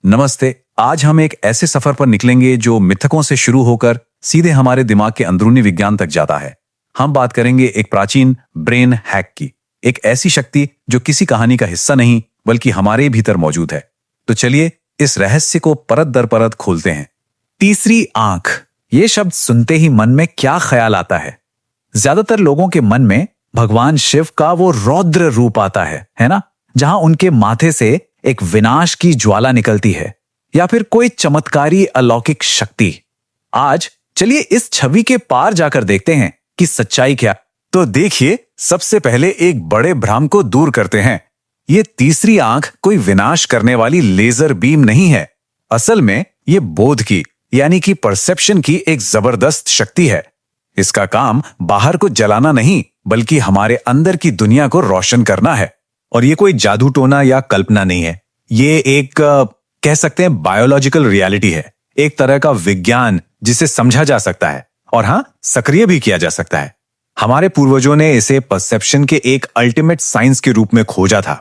नमस्ते। आज हम एक ऐसे सफर पर निकलेंगे जो मिथकों से शुरू होकर सीधे हमारे दिमाग के अंदरूनी विज्ञान तक जाता है। हम बात करेंगे एक प्राचीन ब्रेन हैक की, एक ऐसी शक्ति जो किसी कहानी का हिस्सा नहीं बल्कि हमारे भीतर मौजूद है। तो चलिए इस रहस्य को परत दर परत खोलते हैं। तीसरी आंख, ये शब्द सुनते ही मन में क्या ख्याल आता है? ज्यादातर लोगों के मन में भगवान शिव का वो रौद्र रूप आता है ना, जहां उनके माथे से एक विनाश की ज्वाला निकलती है, या फिर कोई चमत्कारी अलौकिक शक्ति। आज चलिए इस छवि के पार जाकर देखते हैं कि सच्चाई क्या। तो देखिए, सबसे पहले एक बड़े भ्रम को दूर करते हैं। ये तीसरी आंख कोई विनाश करने वाली लेजर बीम नहीं है। असल में ये बोध की यानी कि परसेप्शन की एक जबरदस्त शक्ति है। इसका काम बाहर को जलाना नहीं बल्कि हमारे अंदर की दुनिया को रोशन करना है। और ये कोई जादू टोना या कल्पना नहीं है, ये एक कह सकते हैं बायोलॉजिकल रियलिटी है, एक तरह का विज्ञान जिसे समझा जा सकता है और हाँ, सक्रिय भी किया जा सकता है। हमारे पूर्वजों ने इसे परसेप्शन के एक अल्टीमेट साइंस के रूप में खोजा था।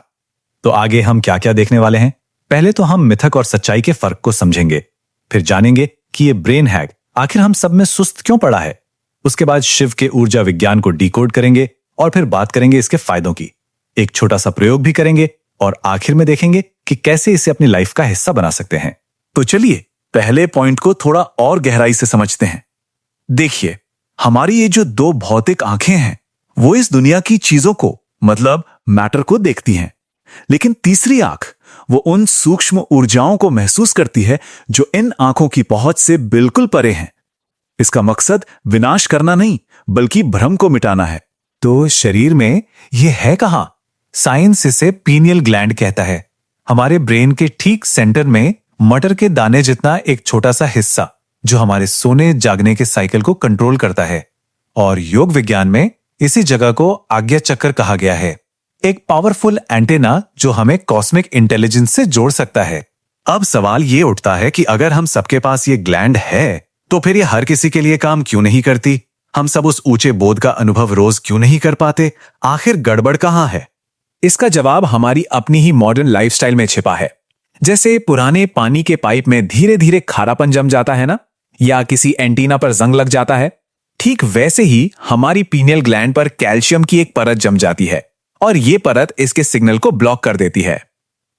तो आगे हम क्या क्या देखने वाले हैं? पहले तो हम मिथक और सच्चाई के फर्क को समझेंगे, फिर जानेंगे कि ये ब्रेन हैक आखिर हम सब में सुस्त क्यों पड़ा है। उसके बाद शिव के ऊर्जा विज्ञान को डिकोड करेंगे और फिर बात करेंगे इसके फायदों की। एक छोटा सा प्रयोग भी करेंगे और आखिर में देखेंगे कि कैसे इसे अपनी लाइफ का हिस्सा बना सकते हैं। तो चलिए पहले पॉइंट को थोड़ा और गहराई से समझते हैं। देखिए, हमारी ये जो दो भौतिक आंखें हैं वो इस दुनिया की चीजों को मतलब मैटर को देखती हैं, लेकिन तीसरी आंख वो उन सूक्ष्म ऊर्जाओं को महसूस करती है जो इन आंखों की पहुंच से बिल्कुल परे हैं। इसका मकसद विनाश करना नहीं बल्कि भ्रम को मिटाना है। तो शरीर में ये है कहां? साइंस इसे पीनियल ग्लैंड कहता है। हमारे ब्रेन के ठीक सेंटर में मटर के दाने जितना एक छोटा सा हिस्सा जो हमारे सोने जागने के साइकिल को कंट्रोल करता है। और योग विज्ञान में इसी जगह को आज्ञा चक्र कहा गया है, एक पावरफुल एंटेना जो हमें कॉस्मिक इंटेलिजेंस से जोड़ सकता है। अब सवाल ये उठता है कि अगर हम सबके पास ये ग्लैंड है तो फिर ये हर किसी के लिए काम क्यों नहीं करती? हम सब उस ऊंचे बोध का अनुभव रोज क्यों नहीं कर पाते? आखिर गड़बड़ कहां है? इसका जवाब हमारी अपनी ही मॉडर्न लाइफस्टाइल में छिपा है। जैसे पुराने पानी के पाइप में धीरे धीरे खारापन जम जाता है ना, या किसी एंटीना पर जंग लग जाता है, ठीक वैसे ही हमारी पीनियल ग्लैंड पर कैल्शियम की एक परत जम जाती है और ये परत इसके सिग्नल को ब्लॉक कर देती है।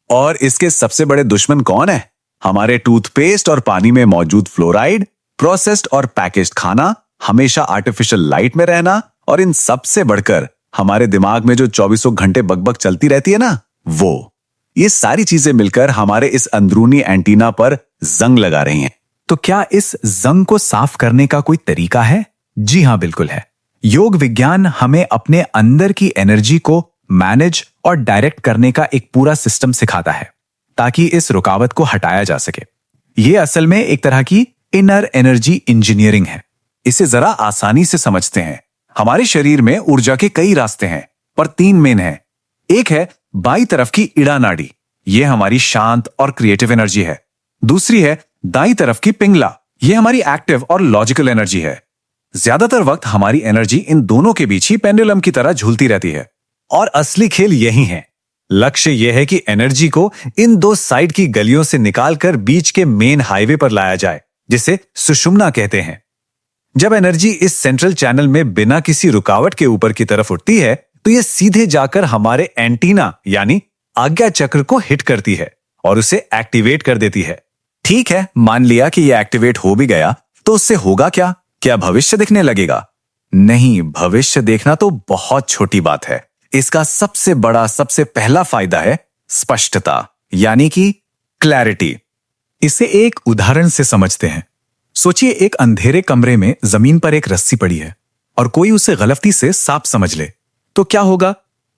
और इसके सबसे बड़े दुश्मन कौन है? हमारे टूथपेस्ट और पानी में मौजूद फ्लोराइड, प्रोसेस्ड और पैकेज्ड खाना, हमेशा आर्टिफिशियल लाइट में रहना और इन सबसे बढ़कर हमारे दिमाग में जो 24 घंटे बकबक चलती रहती है ना, वो ये सारी चीजें मिलकर हमारे इस अंदरूनी एंटीना पर जंग लगा रही हैं। तो क्या इस जंग को साफ करने का कोई तरीका है? जी हां, बिल्कुल है। योग विज्ञान हमें अपने अंदर की एनर्जी को मैनेज और डायरेक्ट करने का एक पूरा सिस्टम सिखाता है ताकि इस रुकावट को हटाया जा सके। यह असल में एक तरह की इनर एनर्जी इंजीनियरिंग है। इसे जरा आसानी से समझते हैं। हमारे शरीर में ऊर्जा के कई रास्ते हैं पर 3 मेन हैं। एक है बाई तरफ की इड़ा नाड़ी, यह हमारी शांत और क्रिएटिव एनर्जी है। दूसरी है दाई तरफ की पिंगला, यह हमारी एक्टिव और लॉजिकल एनर्जी है। ज्यादातर वक्त हमारी एनर्जी इन दोनों के बीच ही पेंडुलम की तरह झूलती रहती है। और असली खेल यही है। लक्ष्य यह है कि एनर्जी को इन दो साइड की गलियों से निकालकर बीच के मेन हाईवे पर लाया जाए, जिसे सुषुम्ना कहते हैं। जब एनर्जी इस सेंट्रल चैनल में बिना किसी रुकावट के ऊपर की तरफ उठती है तो यह सीधे जाकर हमारे एंटीना यानी आज्ञा चक्र को हिट करती है और उसे एक्टिवेट कर देती है। ठीक है, मान लिया कि यह एक्टिवेट हो भी गया तो उससे होगा क्या? क्या भविष्य दिखने लगेगा? नहीं, भविष्य देखना तो बहुत छोटी बात है। इसका सबसे बड़ा, सबसे पहला फायदा है स्पष्टता यानी कि क्लैरिटी। इसे एक उदाहरण से समझते हैं। सोचिए, एक अंधेरे कमरे में जमीन पर एक रस्सी पड़ी है और कोई उसे गलती से सांप समझ ले, तो क्या होगा?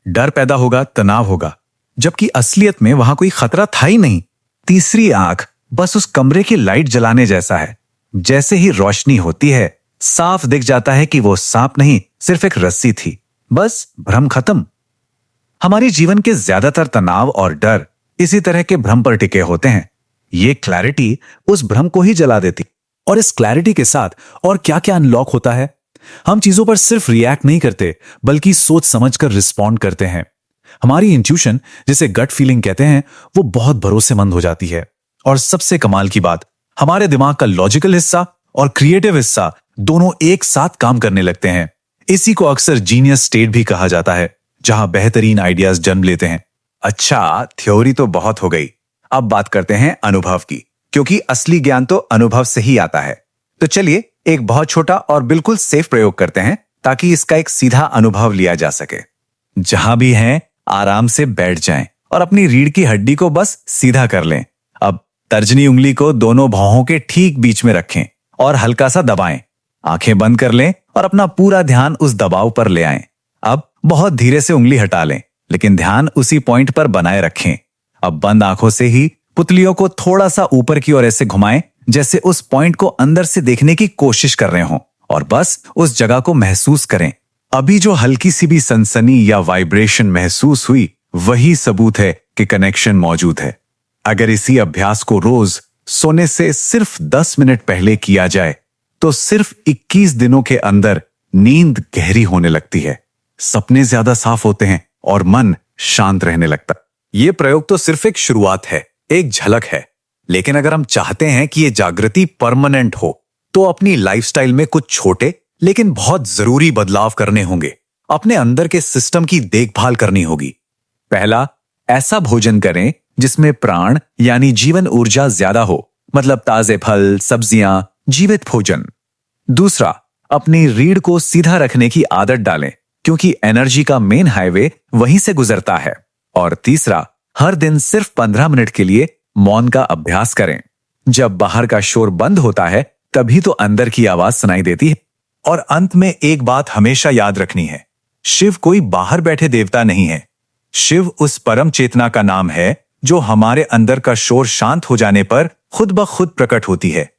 डर पैदा होगा, तनाव होगा, जबकि असलियत में वहां कोई खतरा था ही नहीं। तीसरी आंख बस उस कमरे की लाइट जलाने जैसा है। जैसे ही रोशनी होती है, साफ दिख जाता है कि वो सांप नहीं, सिर्फ एक रस्सी थी। बस भ्रम खत्म। हमारे जीवन के ज्यादातर तनाव और डर इसी तरह के भ्रम पर टिके होते हैं। ये क्लैरिटी उस भ्रम को ही जला देती। और इस क्लैरिटी के साथ और क्या क्या अनलॉक होता है? हम चीजों पर सिर्फ रिएक्ट नहीं करते बल्कि सोच समझकर रिस्पॉन्ड करते हैं। हमारी इंट्यूशन, जिसे गट फीलिंग कहते हैं, वो बहुत भरोसेमंद हो जाती है। और सबसे कमाल की बात, हमारे दिमाग का लॉजिकल हिस्सा और क्रिएटिव हिस्सा दोनों एक साथ काम करने लगते हैं। इसी को अक्सर जीनियस स्टेट भी कहा जाता है, जहां बेहतरीन आइडियाज जन्म लेते हैं। अच्छा, थ्योरी तो बहुत हो गई। अब बात करते हैं अनुभव की, क्योंकि असली ज्ञान तो अनुभव से ही आता है। तो चलिए एक बहुत छोटा और बिल्कुल सेफ प्रयोग करते हैं, ताकि इसका एक सीधा अनुभव लिया जा सके। जहां भी हैं, आराम से बैठ जाएं और अपनी रीढ़ की हड्डी को बस सीधा कर लें। अब तर्जनी उंगली को दोनों भौहों के ठीक बीच में रखें और हल्का सा दबाएं। आंखें बंद कर लें और अपना पूरा ध्यान उस दबाव पर ले आएं। अब बहुत धीरे से उंगली हटा लें, लेकिन ध्यान उसी पॉइंट पर बनाए रखें। अब बंद आंखों से ही पुतलियों को थोड़ा सा ऊपर की ओर ऐसे घुमाएं, जैसे उस पॉइंट को अंदर से देखने की कोशिश कर रहे हों, और बस उस जगह को महसूस करें। अभी जो हल्की सी भी सनसनी या वाइब्रेशन महसूस हुई, वही सबूत है कि कनेक्शन मौजूद है। अगर इसी अभ्यास को रोज सोने से सिर्फ 10 मिनट पहले किया जाए, तो सिर्फ 21 दिनों के अंदर नींद गहरी होने लगती है, सपने ज्यादा साफ होते हैं और मन शांत रहने लगता। ये प्रयोग तो सिर्फ एक शुरुआत है, एक झलक है। लेकिन अगर हम चाहते हैं कि ये जागृति परमानेंट हो, तो अपनी लाइफस्टाइल में कुछ छोटे लेकिन बहुत जरूरी बदलाव करने होंगे। अपने अंदर के सिस्टम की देखभाल करनी होगी। पहला, ऐसा भोजन करें जिसमें प्राण यानी जीवन ऊर्जा ज्यादा हो, मतलब ताजे फल, सब्जियां, जीवित भोजन। दूसरा, अपनी रीढ़ को सीधा रखने की आदत डालें, क्योंकि एनर्जी का मेन हाईवे वहीं से गुजरता है। और तीसरा, हर दिन सिर्फ 15 मिनट के लिए मौन का अभ्यास करें। जब बाहर का शोर बंद होता है, तभी तो अंदर की आवाज सुनाई देती है। और अंत में एक बात हमेशा याद रखनी है, शिव कोई बाहर बैठे देवता नहीं है। शिव उस परम चेतना का नाम है जो हमारे अंदर का शोर शांत हो जाने पर खुद ब खुद प्रकट होती है।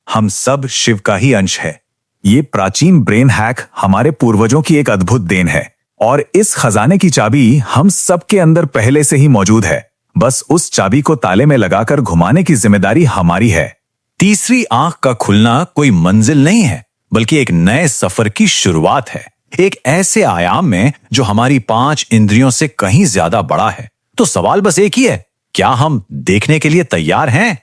हम सब शिव का ही अंश है। ये प्राचीन ब्रेन हैक हमारे पूर्वजों की एक अद्भुत देन है, और इस खजाने की चाबी हम सबके अंदर पहले से ही मौजूद है। बस उस चाबी को ताले में लगाकर घुमाने की जिम्मेदारी हमारी है। तीसरी आंख का खुलना कोई मंजिल नहीं है, बल्कि एक नए सफर की शुरुआत है, एक ऐसे आयाम में जो हमारी 5 इंद्रियों से कहीं ज्यादा बड़ा है। तो सवाल बस एक ही है, क्या हम देखने के लिए तैयार हैं?